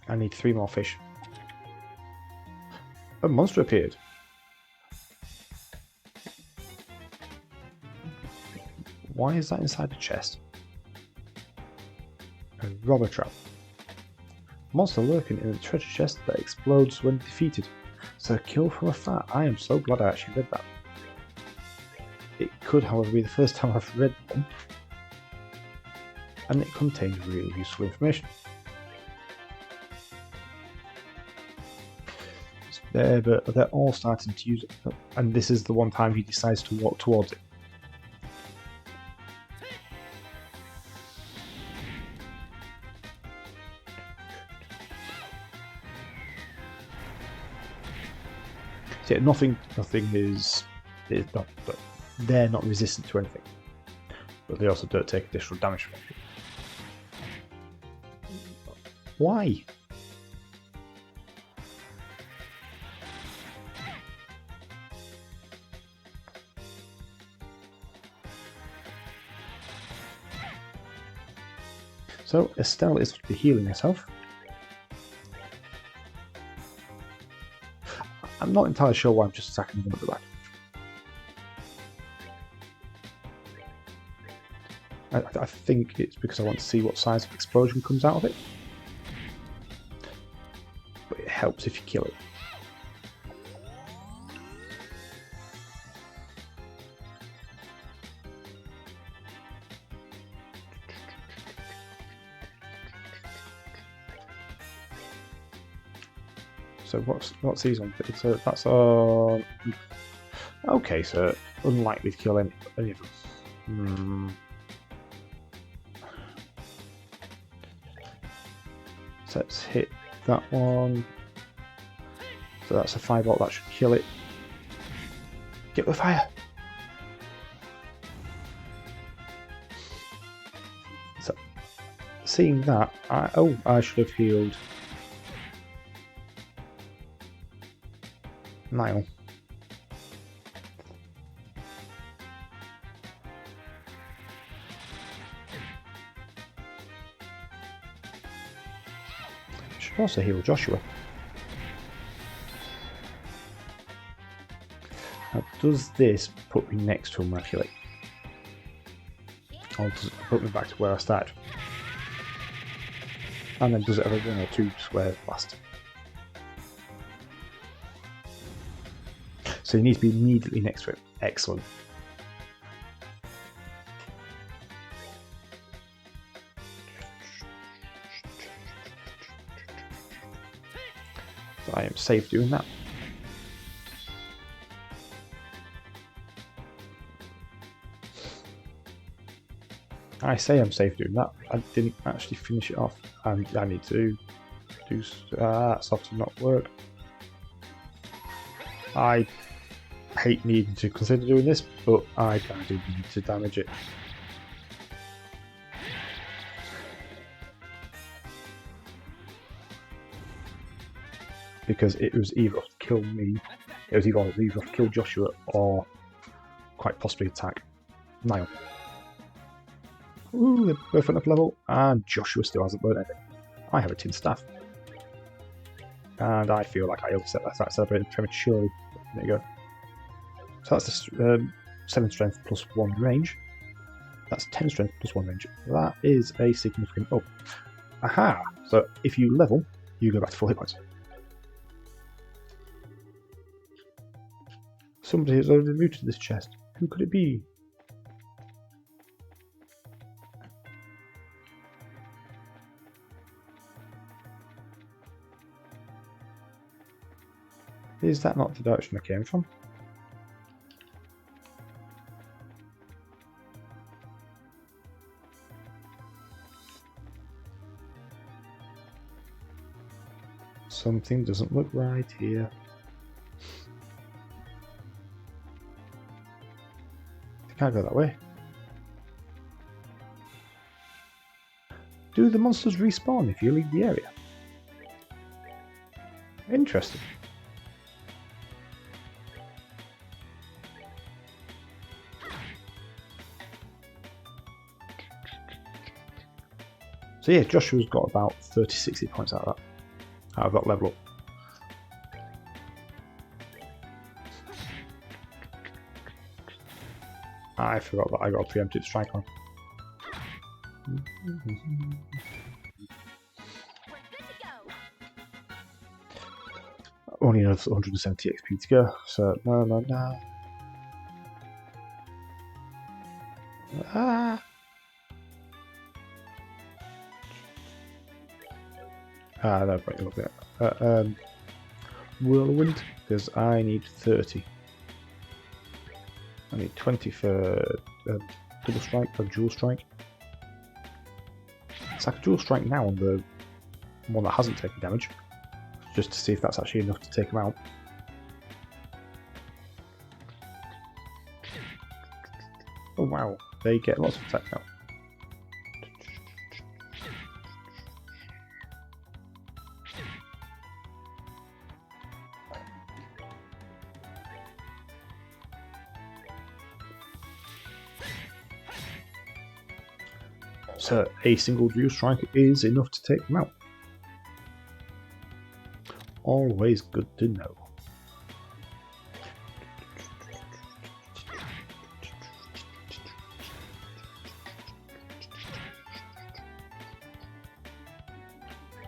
I need 3 more fish. A monster appeared. Why is that inside the chest? A robber trap. Monster lurking in a treasure chest that explodes when defeated. So kill from afar. I am so glad I actually read that. It could, however, be the first time I've read one. And it contains really useful information. It's there, but they're all starting to use it. And this is the one time he decides to walk towards it. So yeah, nothing is not, but they're not resistant to anything. But they also don't take additional damage from it. Why? So Estelle is to be healing herself. I'm not entirely sure why I'm just attacking them at the back. I think it's because I want to see what size of explosion comes out of it. But it helps if you kill it. So what's these on? That's on. Okay, so unlikely to kill any of them. So let's hit that one. So that's a 5-volt, that should kill it. Get the fire! So, seeing that, I should have healed Niall. Should also heal Joshua. Now, does this put me next to him when I kill it? Or does it put me back to where I started? And then does it have a 1 or 2 square blast? So you need to be immediately next to it. Excellent. So I am safe doing that. I say I'm safe doing that. I didn't actually finish it off. And I need to do that's often not work. I hate needing to consider doing this, but I do need to damage it. Because it was either to kill me, it was either to kill Joshua or quite possibly attack Niall. Ooh, they're both enough level, and Joshua still hasn't learned anything. I have a tin staff. And I feel like I celebrated prematurely. There you go. So that's the 7 strength plus 1 range. That's 10 strength plus 1 range. That is a significant up. Aha! So if you level, you go back to full hit points. Somebody has already looted this chest. Who could it be? Is that not the direction I came from? Something doesn't look right here. I can't go that way. Do the monsters respawn if you leave the area? Interesting. So yeah, Joshua's got about 30-60 points out of that. I've got level up. I forgot that I got a preemptive strike on. Only another 170 XP to go, so no. No point in looking at Whirlwind, because I need 30. I need 20 for double strike or dual strike. It's like a dual strike now on the one that hasn't taken damage, just to see if that's actually enough to take him out. Oh wow, they get lots of attack now. So a single dual strike is enough to take them out. Always good to know.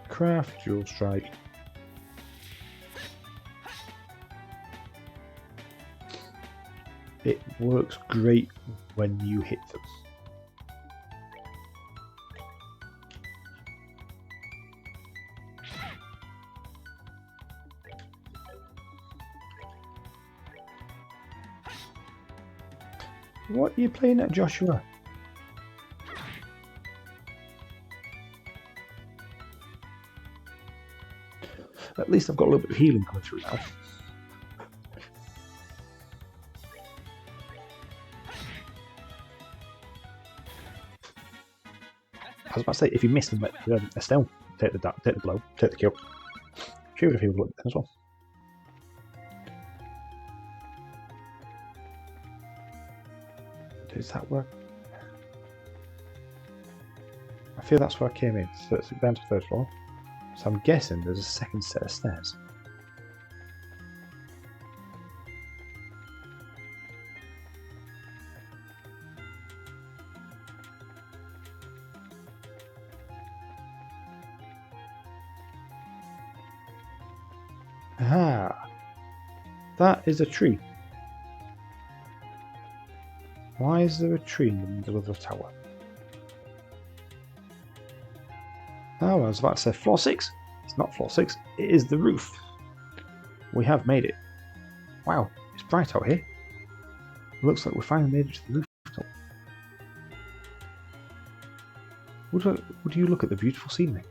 Craft dual strike. It works great when you hit them. What are you playing at, Joshua? At least I've got a little bit of healing coming through now. I was about to say, if you miss them, let Estelle take the blow, take the kill. She would have healed then as well. Does that work? I feel that's where I came in, so it's down to the third floor. So I'm guessing there's a second set of stairs. Aha! That is a tree. Why is there a tree in the middle of the tower? Oh, I was about to say floor 6. It's not floor 6, it is the roof. We have made it. Wow, it's bright out here. It looks like we finally made it to the rooftop. Would you look at the beautiful scenery?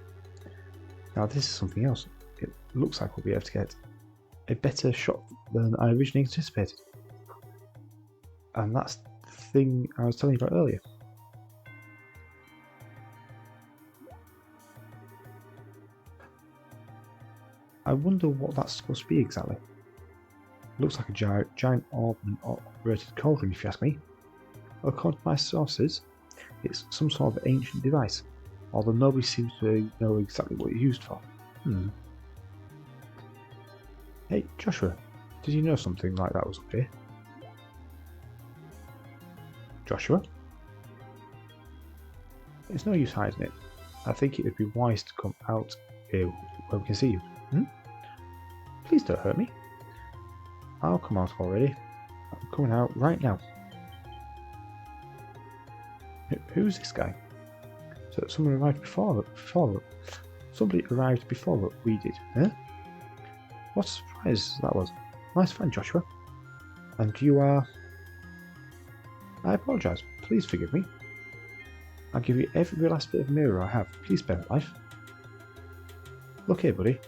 Now this is something else. It looks like we'll be able to get a better shot than I originally anticipated. And that's the thing I was telling you about earlier. I wonder what that's supposed to be exactly. It looks like a giant orb-operated cauldron, if you ask me. According to my sources, it's some sort of ancient device, although nobody seems to know exactly what it's used for. Hey, Joshua, did you know something like that was up here? Joshua? It's no use hiding it. I think it would be wise to come out here where we can see you. Please don't hurt me. I'll come out already. I'm coming out right now. Who's this guy? So someone arrived before somebody arrived before we did, huh? What a surprise that was. Nice find, Joshua. And you are... I apologise. Please forgive me. I'll give you every last bit of mirror I have. Please spare my life. Look here, buddy.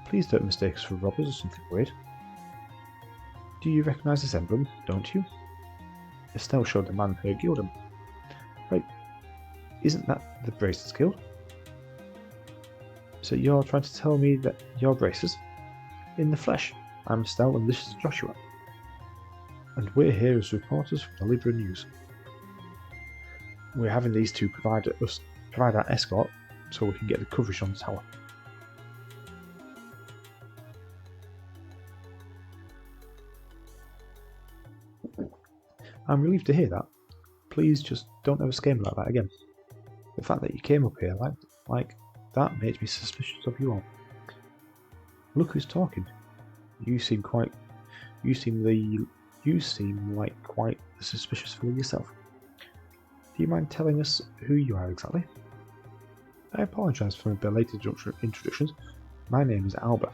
Please don't mistake us for robbers or something weird. Do you recognise this emblem, don't you? Estelle showed the man her guild emblem. Right, isn't that the Bracers Guild? So you're trying to tell me that you're Bracers? In the flesh, I'm Estelle and this is Joshua. And we're here as reporters from the Libra News. We're having these two provide our escort so we can get the coverage on the tower. I'm relieved to hear that. Please just don't ever scare me like that again. The fact that you came up here like that makes me suspicious of you all. Look who's talking. You seem like quite the suspicious fellow yourself. Do you mind telling us who you are exactly? I apologise for belated introductions. My name is Albert,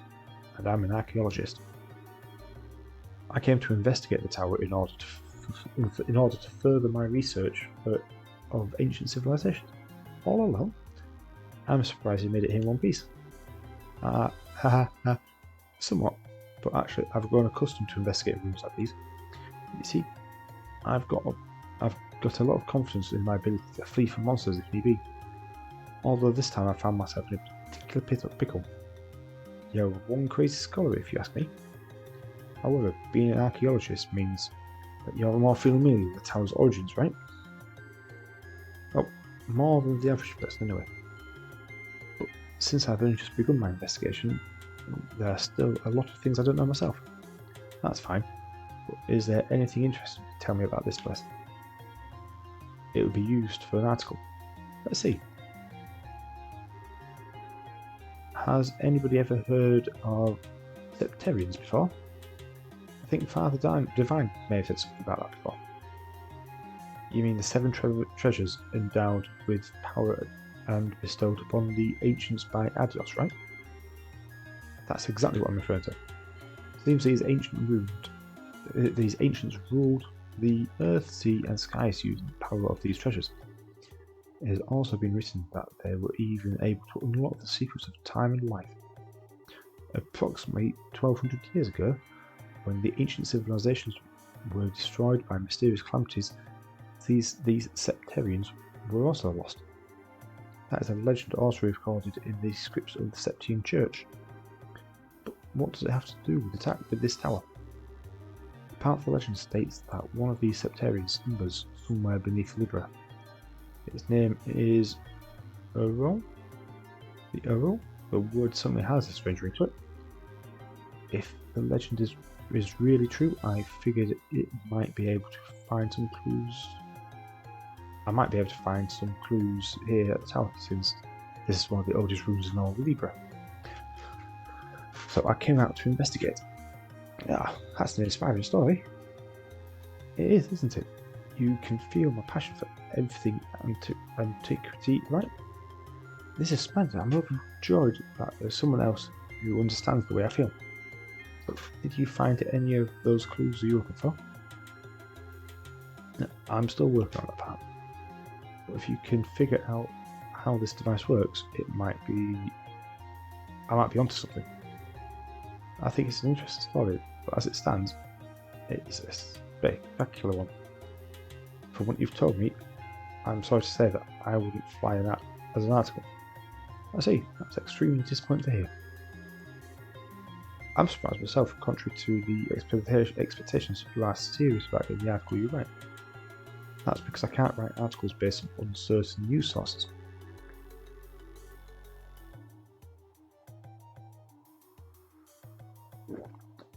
and I'm an archaeologist. I came to investigate the tower in order to further my research of ancient civilizations. All alone? I'm surprised you made it here in one piece. Somewhat, but actually I've grown accustomed to investigating rooms like these. You see, I've got a lot of confidence in my ability to flee from monsters if need be. Although this time I found myself in a particular pickle. You're one crazy scholar if you ask me. However, being an archaeologist means that you're more familiar with the tower's origins, right? Oh, more than the average person anyway. But since I've only just begun my investigation, there are still a lot of things I don't know myself. That's fine, but is there anything interesting to tell me about this place? It would be used for an article. Let's see. Has anybody ever heard of septarians before? I think Father Divine may have said something about that before. You mean the 7 treasures endowed with power and bestowed upon the ancients by Adios, right? That's exactly what I'm referring to. It seems these ancients ruled the earth, sea, and skies using the power of these treasures. It has also been written that they were even able to unlock the secrets of time and life. Approximately 1200 years ago, when the ancient civilizations were destroyed by mysterious calamities, these septarians were also lost. That is a legend also recorded in the scripts of the Septian Church. But what does it have to do with this tower? The part of the legend states that one of these septarians slumbers somewhere beneath Libra. Its name is Uro? The Uro? The word certainly has a strange ring to it. If the legend is really true, I figured it might be able to find some clues. I might be able to find some clues here at the tower, since this is one of the oldest rooms in all of Libra. So I came out to investigate. Ah, that's an inspiring story. It is, isn't it? You can feel my passion for everything antiquity, right? This is splendid. I'm overjoyed that there's someone else who understands the way I feel. But did you find any of those clues you're looking for? No, I'm still working on that part. But if you can figure out how this device works, I might be onto something. I think it's an interesting story, but as it stands, it's a spectacular one. From what you've told me, I'm sorry to say that I wouldn't fly that as an article. I see, that's extremely disappointing to hear. I'm surprised myself, contrary to the expectations you are serious about in the article you write. That's because I can't write articles based on uncertain news sources.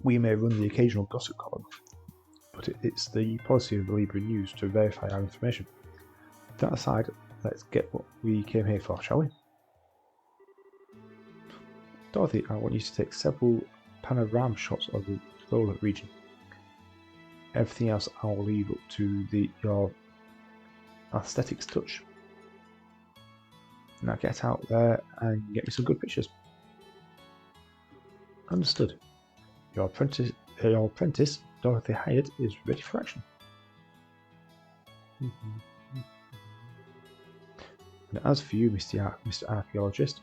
We may run the occasional gossip column, but it's the policy of the Libra News to verify our information. That aside, let's get what we came here for, shall we? Dorothy, I want you to take several panorama shots of the solar region. Everything else I will leave up to your aesthetics touch. Now get out there and get me some good pictures. Understood. Your apprentice, Dorothy Hyatt, is ready for action. And as for you, Mr. Archaeologist,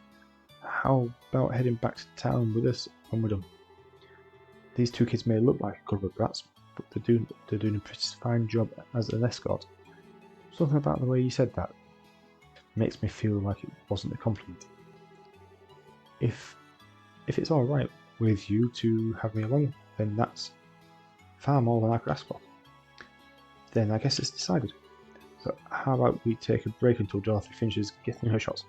how about heading back to town with us when we're done? These 2 kids may look like a couple of brats, but they're doing a pretty fine job as an escort. Something about the way you said that makes me feel like it wasn't a compliment. If it's alright with you to have me along, then that's far more than I could ask for. Then I guess it's decided. So how about we take a break until Dorothy finishes getting her shots?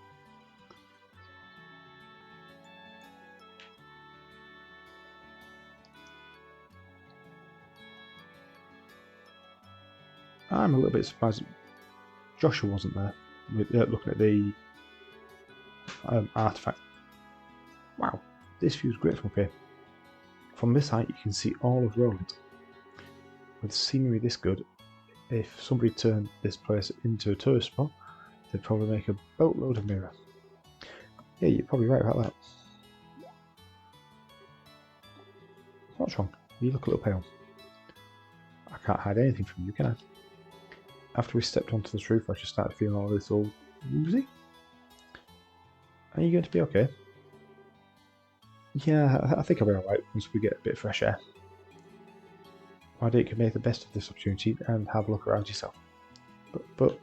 I'm a little bit surprised Joshua wasn't there with, looking at the artifact. Wow, this view is great from up here. From this height you can see all of Roland. With scenery this good, if somebody turned this place into a tourist spot, they'd probably make a boatload of mirror. Yeah, you're probably right about that. What's wrong? You look a little pale. I can't hide anything from you, can I? After we stepped onto this roof, I just started feeling all this all woozy. Are you going to be okay? Yeah, I think I'll be alright once we get a bit of fresh air. Why don't you make the best of this opportunity and have a look around yourself? But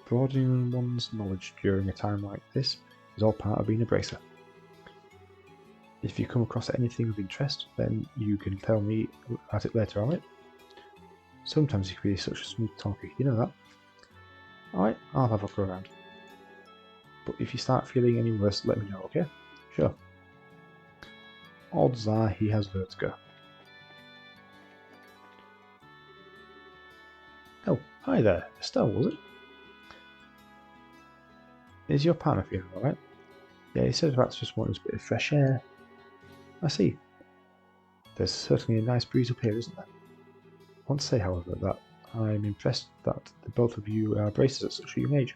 broadening one's knowledge during a time like this is all part of being a bracer. If you come across anything of interest, then you can tell me about it later, alright? Sometimes you can be such a smooth talker, you know that? Alright, I'll have a look around. But if you start feeling any worse, let me know, okay? Sure. Odds are he has vertigo. Oh, hi there. Estelle, was it? Is your partner feeling alright? Yeah, he said about just wanting a bit of fresh air. I see. There's certainly a nice breeze up here, isn't there? I want to say, however, that I'm impressed that the both of you are bracers at such a young age.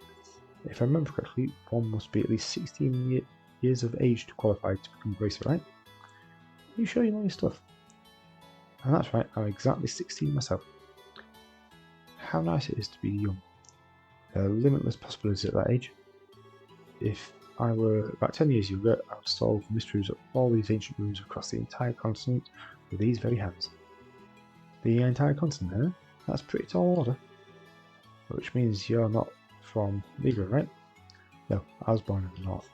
If I remember correctly, one must be at least 16 years of age to qualify to become a bracer, right? Are you sure you know your stuff? And that's right, I'm exactly 16 myself. How nice it is to be young. There are limitless possibilities at that age. If I were about 10 years younger, I would solve the mysteries of all these ancient ruins across the entire continent with these very hands. The entire continent, eh? That's pretty tall order. Which means you're not from England, right? No, I was born in the north.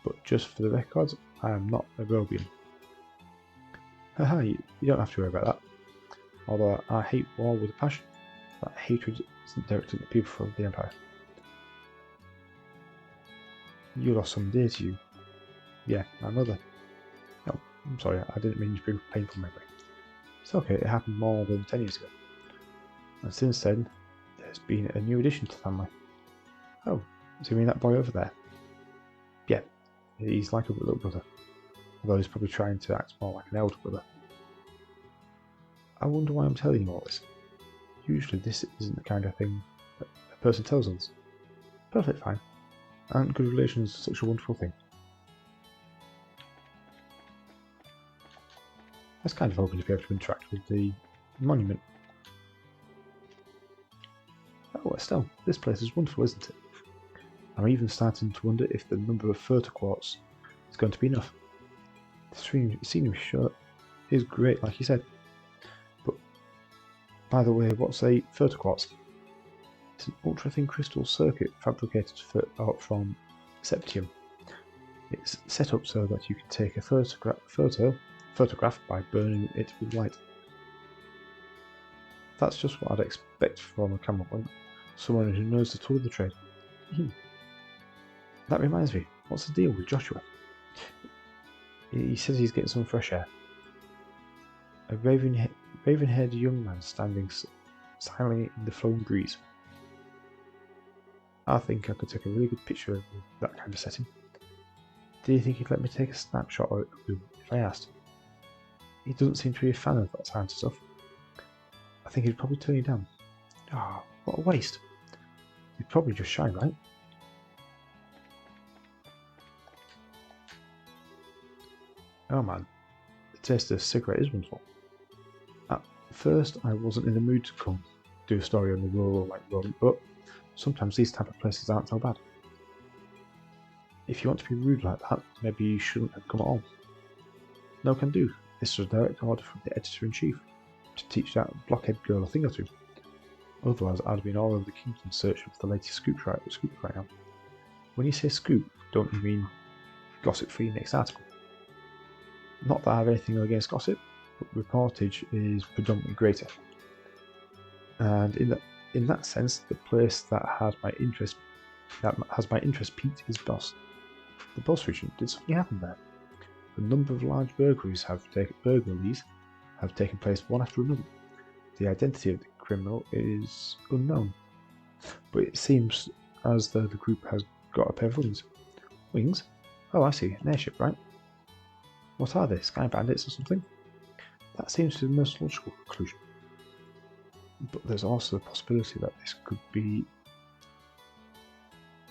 But just for the record, I am not a Robian. Haha, you don't have to worry about that. Although I hate war with a passion, that hatred isn't directed at people from the Empire. You lost someone dear to you. Yeah, my mother. No, I'm sorry, I didn't mean to bring a painful memory. It's okay, it happened more than 10 years ago. And since then, there's been a new addition to the family. Oh, so you mean that boy over there? Yeah, he's like a little brother. Although he's probably trying to act more like an elder brother. I wonder why I'm telling you all this. Usually this isn't the kind of thing that a person tells us. Perfect, fine. Aren't good relations such a wonderful thing? That's kind of hoping to be able to interact with the monument. Oh, Estelle, this place is wonderful, isn't it? I'm even starting to wonder if the number of photo quartz is going to be enough. The scenery sure is great, like you said. But, by the way, what's a photo quartz? It's an ultra-thin crystal circuit fabricated from septium. It's set up so that you can take a photograph by burning it with light. That's just what I'd expect from a cameraman, someone who knows the tool of the trade. That reminds me, what's the deal with Joshua? He says he's getting some fresh air. A raven-haired young man standing silently in the flowing breeze. I think I could take a really good picture of that kind of setting. Do you think he'd let me take a snapshot of it if I asked? He doesn't seem to be a fan of that kind of stuff. I think he'd probably turn you down. Ah, what a waste. You'd probably just shine, right? Oh man, the taste of a cigarette is wonderful. At first, I wasn't in the mood to come do a story on the rural like Roland, but sometimes these type of places aren't so bad. If you want to be rude like that, maybe you shouldn't have come at all. No can do. This was a direct order from the editor-in-chief to teach that blockhead girl a thing or two. Otherwise, I'd have been all over the kingdom in search of the latest scoop right now. When you say scoop, don't you mean gossip for your next article? Not that I have anything against gossip, but reportage is predominantly greater. And in that sense, the place that has my interest peaked is Boss. The Boss region. Did something happen there? A number of large burglaries have taken place one after another. The identity of the criminal is unknown, but it seems as though the group has got a pair of wings. Wings? Oh, I see. An airship, right? What are they? Sky bandits or something? That seems to be the most logical conclusion. But there's also the possibility that this could be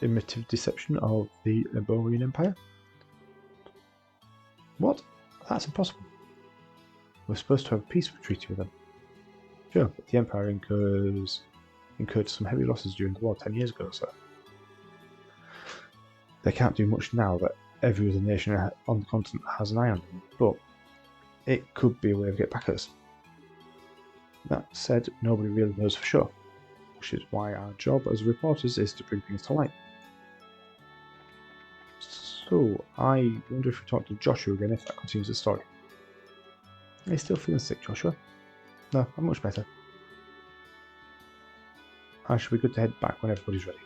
imitative deception of the Iborian Empire. What? That's impossible. We're supposed to have a peaceful treaty with them. Sure, but the Empire incurred some heavy losses during the war 10 years ago, so they can't do much now that every other nation on the continent has an eye on them, but it could be a way of getting back at us. That said, nobody really knows for sure, which is why our job as reporters is to bring things to light. So, I wonder if we talk to Joshua again if that continues the story. Are you still feeling sick, Joshua? No, I'm much better. I should be good to head back when everybody's ready.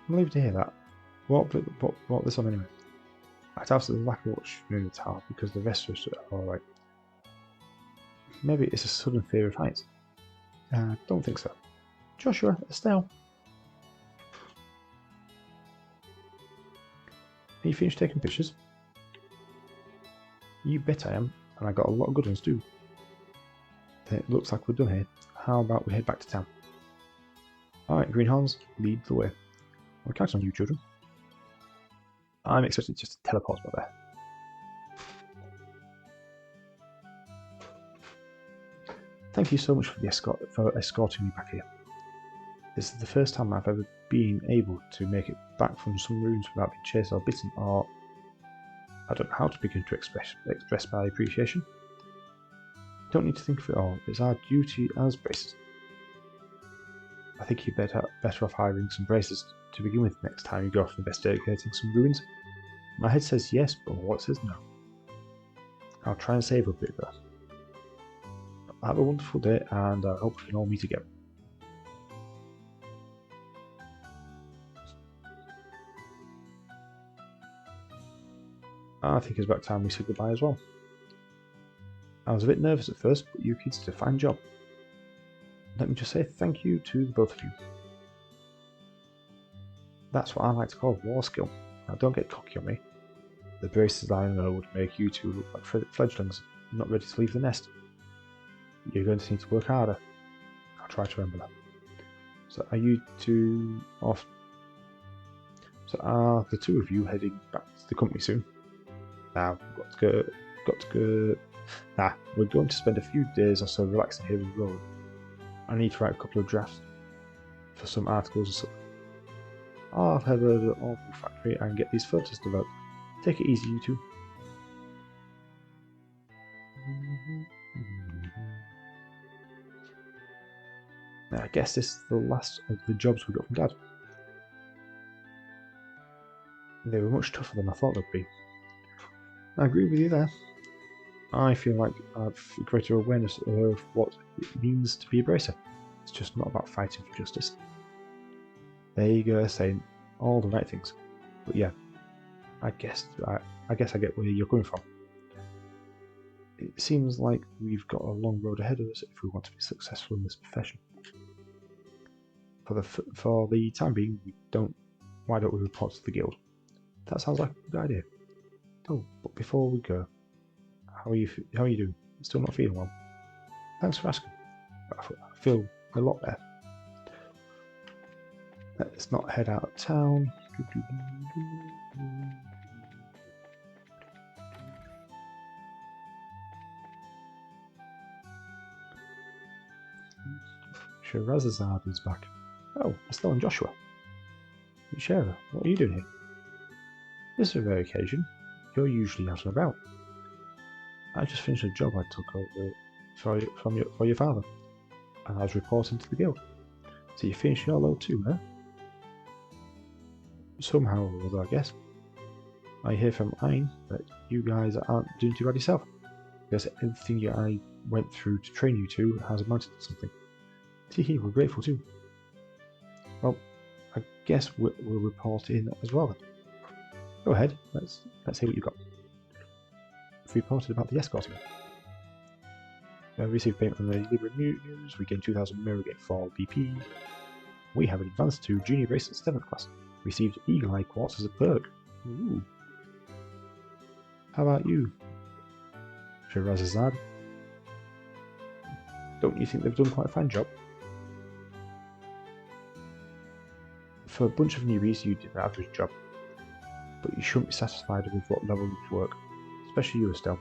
I'm relieved to hear that. What brought this on anyway? I doubt the lack of watch in the tower because the rest of us are alright. Maybe it's a sudden fear of heights. Don't think so. Joshua, Estelle. Are you finished taking pictures? You bet I am, and I got a lot of good ones too. It looks like we're done here. How about we head back to town? Alright, Greenhorns, lead the way. We're counting on you, children. I'm expecting just to teleport back there. Thank you so much for escorting me back here. This is the first time I've ever been able to make it back from some ruins without being chased or bitten, or I don't know how to begin to express my appreciation. You don't need to think of it all. It's our duty as bracers. I think you're better off hiring some bracers to begin with next time you go off investigating some ruins. My head says yes, but what says no. I'll try and save a bit though. Have a wonderful day, and I hope we can all meet again. I think it's about time we said goodbye as well. I was a bit nervous at first, but you kids did a fine job. Let me just say thank you to the both of you. That's what I like to call war skill. Now don't get cocky on me. The braces I know would make you two look like fledglings, not ready to leave the nest. You're going to need to work harder. I'll try to remember that. So are you two off? So are the two of you heading back to the company soon? Now, got to go. Nah, we're going to spend a few days or so relaxing here in the road. I need to write a couple of drafts for some articles or something. I'll head over to the Orbital factory and get these photos developed. Take it easy, you two. Now, I guess this is the last of the jobs we got from Dad. They were much tougher than I thought they'd be. I agree with you there. I feel like I've a greater awareness of what it means to be a bracer. It's just not about fighting for justice. There you go, saying all the right things. But yeah, I guess I get where you're coming from. It seems like we've got a long road ahead of us if we want to be successful in this profession. For the time being, why don't we report to the guild? That sounds like a good idea. Oh, but before we go, how are you doing? Still not feeling well? Thanks for asking. I feel a lot better. Let's not head out of town. Sherazazad is back. Oh, Estelle and Joshua. Shara, what are you doing here? This is a rare occasion. You're usually out and about. I just finished a job I took over for your father, and I was reporting to the guild. So you finished your load too, huh? Somehow or other, I guess. I hear from Ayn that you guys aren't doing too bad yourself, because everything I went through to train you to has amounted to something. Teehee, we're grateful too. Well, I guess we'll report in as well then. Go ahead, let's hear what you've got. We've reported about the escorting. Received payment from the Libra News. We gain 2,000 mirror gain for BP. We have advanced to Junior Bracelet 7th class. Received Eagle Eye Quartz as a perk. Ooh. How about you, Shirazad? Don't you think they've done quite a fine job? For a bunch of newbies, you did an average job. But you shouldn't be satisfied with what level you work. Especially you, Estelle.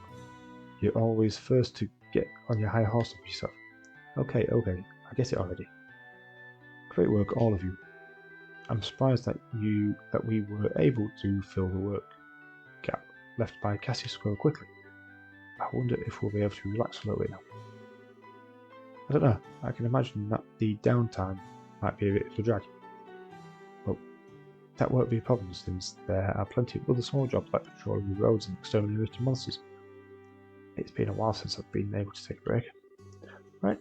You're always first to get on your high horse of yourself. Okay, I get it already. Great work, all of you. I'm surprised that we were able to fill the work gap left by Cassius so quickly. I wonder if we'll be able to relax a little bit now. I don't know, I can imagine that the downtime might be a bit of a drag. But that won't be a problem since there are plenty of other small jobs like patrolling the roads and exterminating monsters. It's been a while since I've been able to take a break. Right,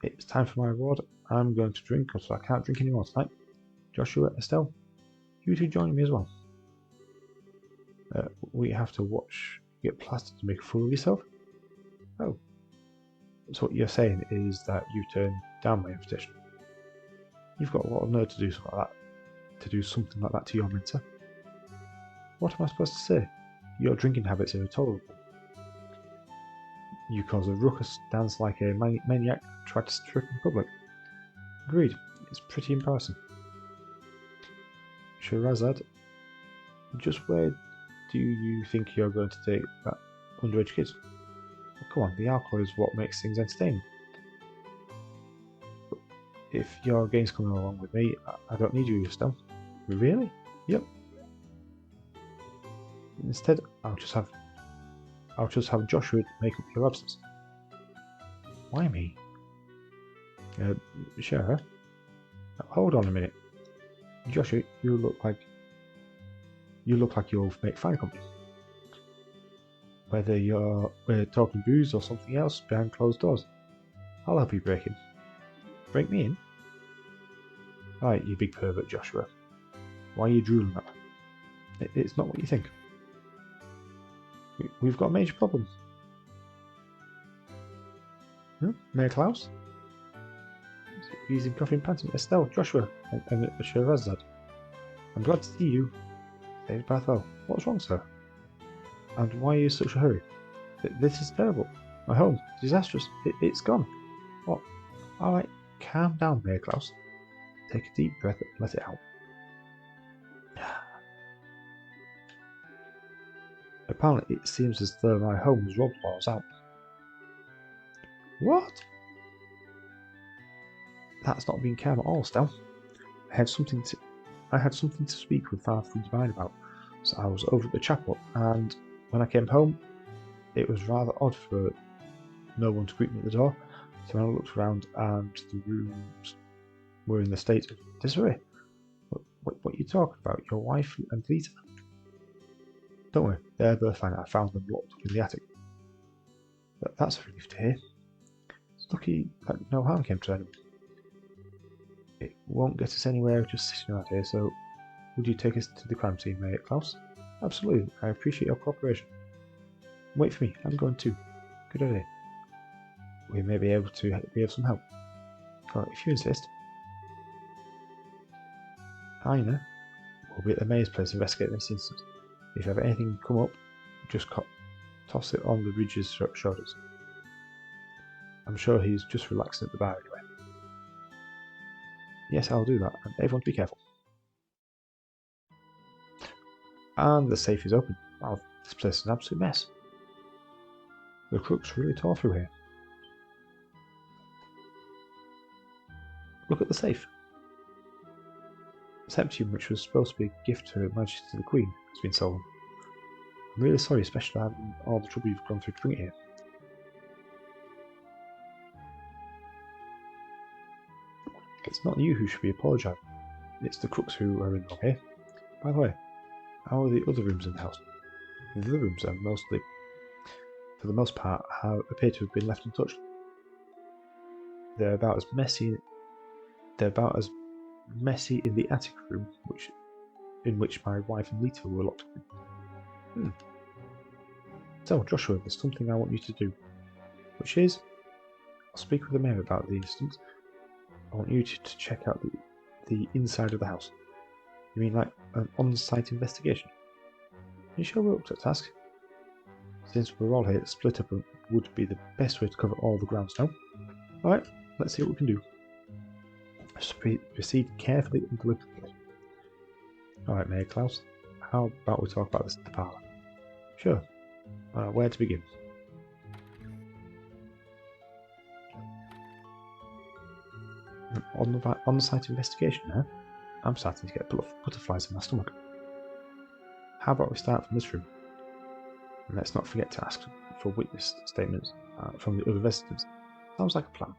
it's time for my reward. I'm going to drink, so I can't drink anymore tonight. Joshua, Estelle, you two join me as well. We have to watch you get plastered to make a fool of yourself? Oh. So what you're saying is that you turned down my invitation. You've got a lot of nerve to do something like that. To do something like that to your mentor. What am I supposed to say? Your drinking habits are intolerable. You cause a ruckus, dance like a maniac, try to strip in public. Agreed. It's pretty embarrassing. Shirazad, just where do you think you're going to take that underage kid? Well, come on, the alcohol is what makes things entertaining. But if your game's coming along with me, I don't need you, Estelle. Really? Yep. Instead, I'll just have Joshua make up your absence. Why me? Sure. Hold on a minute. Joshua, you look like you'll make fine company. Whether you're talking booze or something else behind closed doors, I'll help you break in. Break me in? Alright, you big pervert, Joshua. Why are you drooling at that? It's not what you think. We've got a major problem. Mayor Klaus? Using coffee and panting. Estelle, Joshua, and Shirazad. I'm glad to see you. Saved by Thel. What's wrong, sir? And why are you in such a hurry? This is terrible. My home, disastrous. It's gone. What? Alright, calm down, Mayor Klaus. Take a deep breath and let it out. Apparently, it seems as though my home was robbed while I was out. What? That's not being calm at all, Stell. I had something to speak with Father Divine about, so I was over at the chapel, and when I came home, it was rather odd for no one to greet me at the door. So when I looked around, and the rooms were in the state of disarray. What are you talking about? Your wife and Lita? Don't worry, they're both fine. I found them locked up in the attic. That's a relief to hear. It's lucky that no harm came to anyone. It won't get us anywhere just sitting around here, so would you take us to the crime scene, Mayor Klaus? Absolutely, I appreciate your cooperation. Wait for me, I'm going too. Good idea. We may be able to be of some help. Alright, if you insist. Aina will be at the mayor's place investigating this incident. If you have anything come up, just toss it on the Ridge's shoulders. I'm sure he's just relaxing at the bar anyway. Yes, I'll do that, and everyone be careful. And the safe is open. Wow, this place is an absolute mess. The crooks really tore through here. Look at the safe. The septium, which was supposed to be a gift to Her Majesty the Queen, has been stolen. I'm really sorry, especially having all the trouble you've gone through to bring it here. It's not you who should be apologising. It's the crooks who are in the wrong here. By the way, how are the other rooms in the house? The other rooms are mostly, for the most part, appear to have been left untouched. They're about as messy in the attic room, in which my wife and Lita were locked up in. So, Joshua, there's something I want you to do, which is I'll speak with the mayor about the incident. I want you to check out the inside of the house. You mean like an on-site investigation? Are you sure we're up to the task? Since we're all here, split up would be the best way to cover all the ground now. Alright, let's see what we can do. Just proceed carefully and deliberately. Alright, Mayor Klaus, how about we talk about this in the parlour? Sure. Where to begin? On-site investigation, huh? I'm starting to get butterflies in my stomach. How about we start from this room? And let's not forget to ask for witness statements from the other residents. Sounds like a plan.